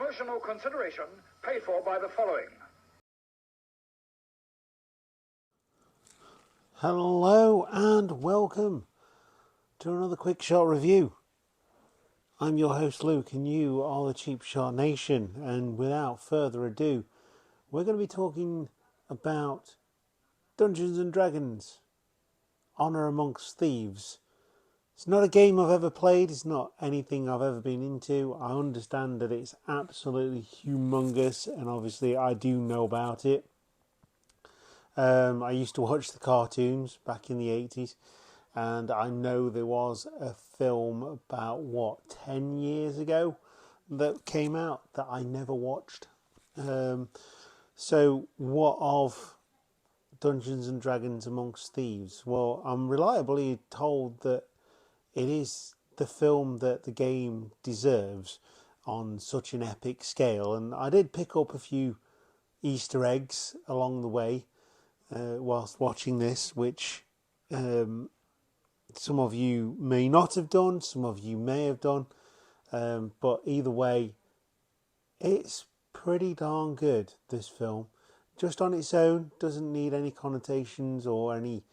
Promotional consideration paid for by the following. Hello and welcome to another quick shot review. I'm your host Luke and you are the Cheap Shot Nation, and without further ado we're going to be talking about Dungeons and Dragons Honor Amongst Thieves. It's not a game I've ever played, it's not anything I've ever been into. I understand that it's absolutely humongous and obviously I do know about it. I used to watch the cartoons back in the 80s, and I know there was a film about 10 years ago that came out that I never watched. So what of Dungeons and Dragons Amongst Thieves? Well, I'm reliably told that it is the film that the game deserves on such an epic scale, and I did pick up a few Easter eggs along the way whilst watching this, which some of you may not have done, some of you may have done, but either way, it's pretty darn good, this film. Just on its own, doesn't need any connotations or any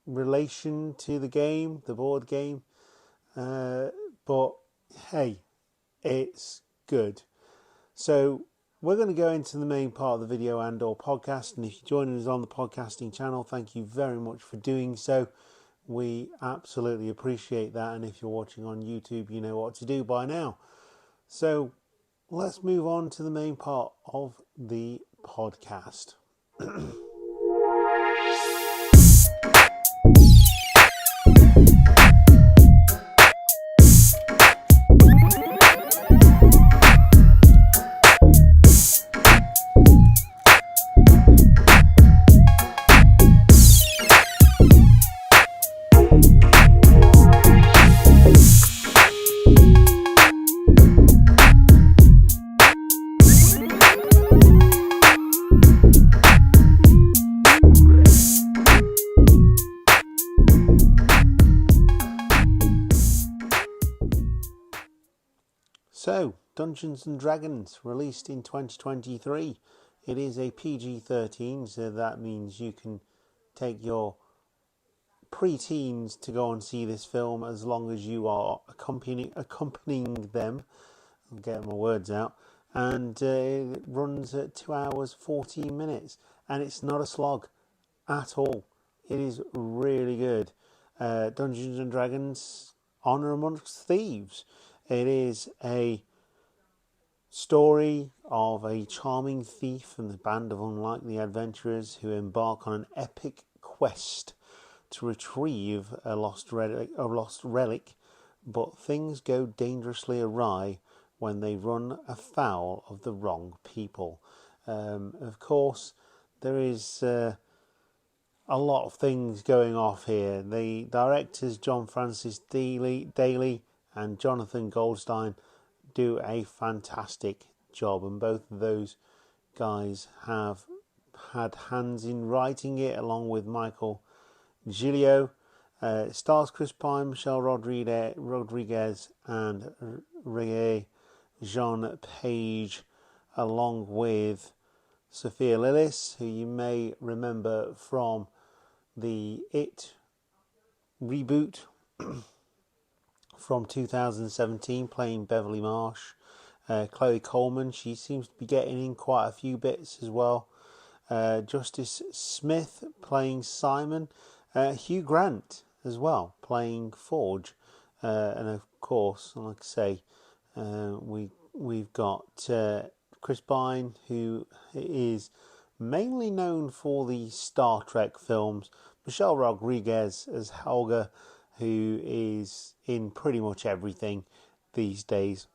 relation to the game, the board game, but hey, it's good. So we're going to go into the main part of the video and or podcast, and if you're joining us on the podcasting channel, thank you very much for doing so. We absolutely appreciate that, and if you're watching on YouTube, you know what to do by now. So let's move on to the main part of the podcast. So, Dungeons and Dragons, released in 2023. It is a PG-13, so that means you can take your pre-teens to go and see this film as long as you are accompanying them. I'm getting my words out. And it runs at 2 hours 14 minutes, and it's not a slog at all. It is really good. Dungeons and Dragons Honor Amongst Thieves. It is a story of a charming thief and the band of unlikely adventurers who embark on an epic quest to retrieve a lost relic, but things go dangerously awry when they run afoul of the wrong people. Of course, there is a lot of things going off here. The directors, John Francis Daly and Jonathan Goldstein, do a fantastic job, and both of those guys have had hands in writing it along with Michael Giglio. Stars Chris Pine, Michelle Rodriguez and Regé Jean Page, along with Sophia Lillis, who you may remember from the It reboot from 2017, playing Beverly Marsh. Chloe Coleman, she seems to be getting in quite a few bits as well. Justice Smith playing Simon. Hugh Grant as well playing Forge. And of course, like I say, we've got Chris Pine, who is mainly known for the Star Trek films. Michelle Rodriguez as Helga, who is in pretty much everything these days.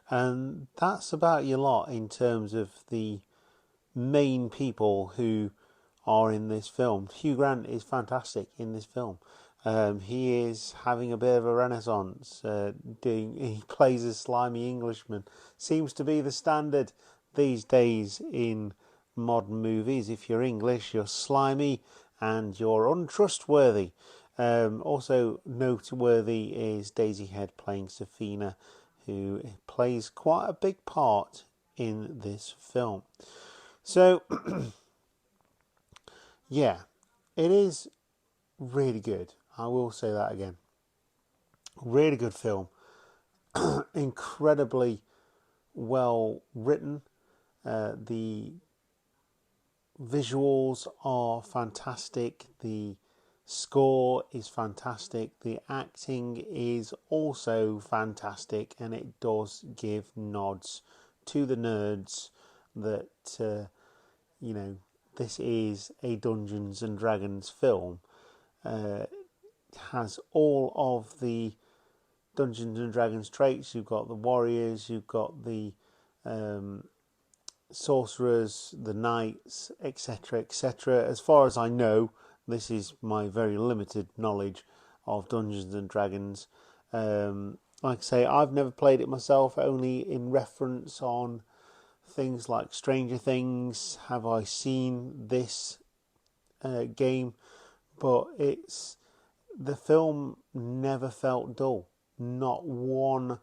And that's about your lot in terms of the main people who are in this film. Hugh Grant is fantastic in this film. He is having a bit of a renaissance. He plays a slimy Englishman. Seems to be the standard these days in modern movies. If you're English, you're slimy and you're untrustworthy. Also noteworthy is Daisy Head playing Safina, who plays quite a big part in this film. So, yeah, it is really good. I will say that again. Really good film. Incredibly well written. The visuals are fantastic. The score is fantastic. The acting is also fantastic, and it does give nods to the nerds that this is a Dungeons and Dragons film. It has all of the Dungeons and Dragons traits. You've got the warriors, you've got the sorcerers, the knights, etc., etc. As far as I know, this is my very limited knowledge of Dungeons and Dragons. Like I say, I've never played it myself, only in reference on things like Stranger Things have I seen this game, but the film never felt dull. Not one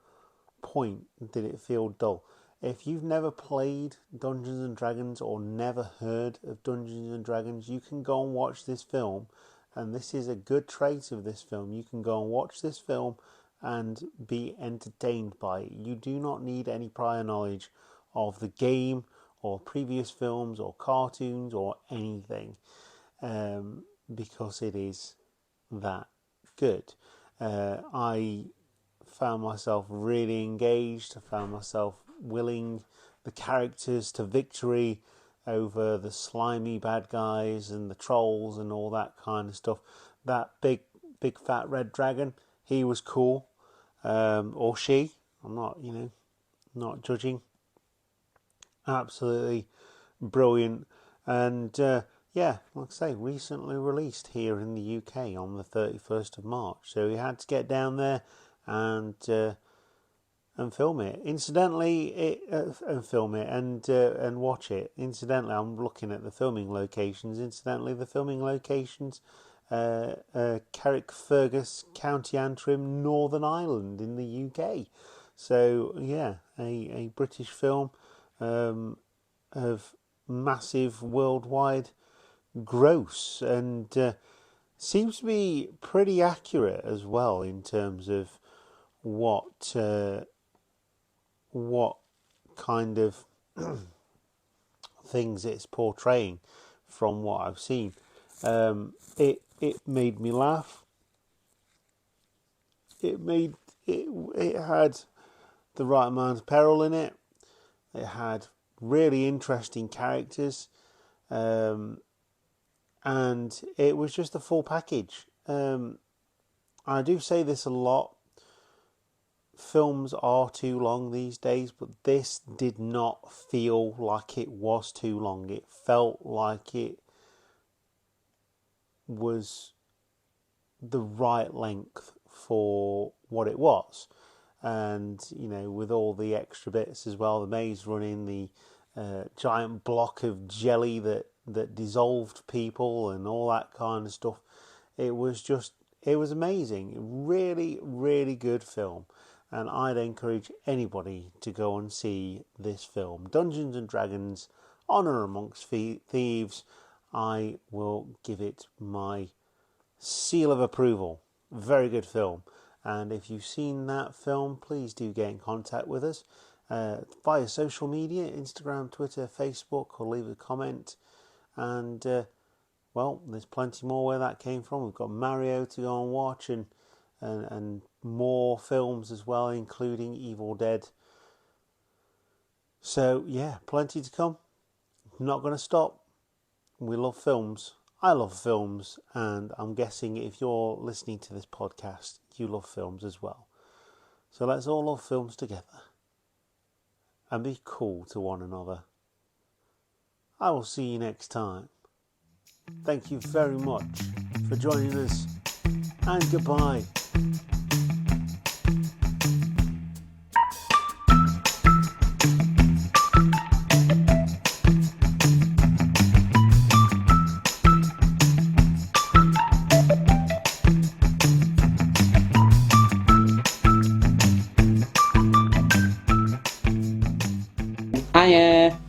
point did it feel dull. If you've never played Dungeons and Dragons or never heard of Dungeons and Dragons, you can go and watch this film, and this is a good trait of this film. You can go and watch this film and be entertained by it. You do not need any prior knowledge of the game or previous films or cartoons or anything, because it is that good. I found myself really engaged. I found myself willing the characters to victory over the slimy bad guys and the trolls and all that kind of stuff. That big fat red dragon, he was cool, or she. I'm not judging. Absolutely brilliant. And like I say, recently released here in the UK on the 31st of March. So we had to get down there and film it. Incidentally, and film it and watch it. Incidentally, I'm looking at the filming locations. Incidentally, the filming locations, Carrickfergus, County Antrim, Northern Ireland in the UK. So yeah, a British film of massive worldwide gross, and seems to be pretty accurate as well in terms of what kind of things it's portraying from what I've seen. It made me laugh. It had the right amount of peril in it. It had really interesting characters, and it was just a full package. I do say this a lot. Films are too long these days, but this did not feel like it was too long. It felt like it was the right length for what it was. And, with all the extra bits as well, the maze running, the giant block of jelly that dissolved people and all that kind of stuff. It was amazing. Really, really good film. And I'd encourage anybody to go and see this film. Dungeons and Dragons, Honor Amongst Thieves. I will give it my seal of approval. Very good film. And if you've seen that film, please do get in contact with us via social media, Instagram, Twitter, Facebook, or leave a comment. And, there's plenty more where that came from. We've got Mario to go and watch and more films as well, including Evil Dead. So, yeah, plenty to come. Not going to stop. We love films. I love films, and I'm guessing if you're listening to this podcast, you love films as well. So let's all love films together and be cool to one another. I will see you next time. Thank you very much for joining us, and goodbye. Hiya.